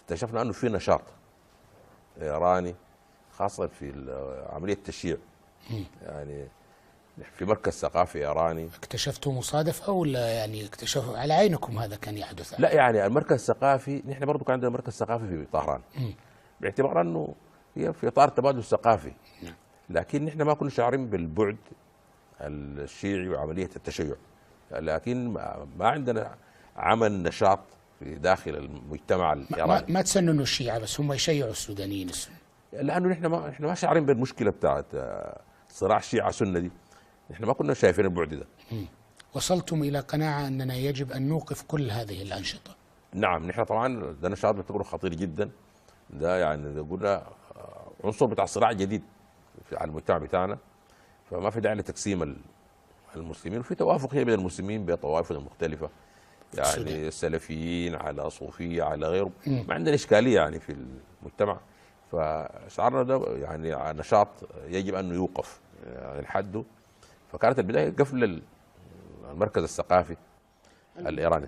اكتشفنا انه في نشاط ايراني خاصه في عمليه التشييع. يعني في مركز ثقافي ايراني. اكتشفتوا مصادفة ولا يعني اكتشفوا على عينكم هذا كان يحدث؟ لا يعني المركز الثقافي، نحن برضه كان عندنا مركز ثقافي في طهران باعتبار انه هي في اطار التبادل الثقافي، لكن نحن ما كنا شاعرين بالبعد الشيعي وعمليه التشيع، لكن ما عندنا عمل نشاط في داخل المجتمع الايراني. ما تسننوا الشيعة بس هم يشيعوا السودانيين السنة، لانه نحن ما شاعرين بالمشكله بتاعت صراع الشيعه سنه دي، نحن ما كنا شايفين البعد ده. وصلتم الى قناعة اننا يجب ان نوقف كل هذه الانشطة؟ نعم، نحن طبعا ده نشاط بتقول خطير جدا، ده يعني قلنا عنصر بتاع صراع جديد على المجتمع بتاعنا، فما في داعي لتقسيم المسلمين، وفي توافق هي بين المسلمين بطوائفهم المختلفة، يعني السلفيين على صوفية على غيره، ما عندنا إشكالية يعني في المجتمع. فشعرنا ده يعني نشاط يجب أن يوقف يعني لحده، فكانت البداية قفل المركز الثقافي الإيراني.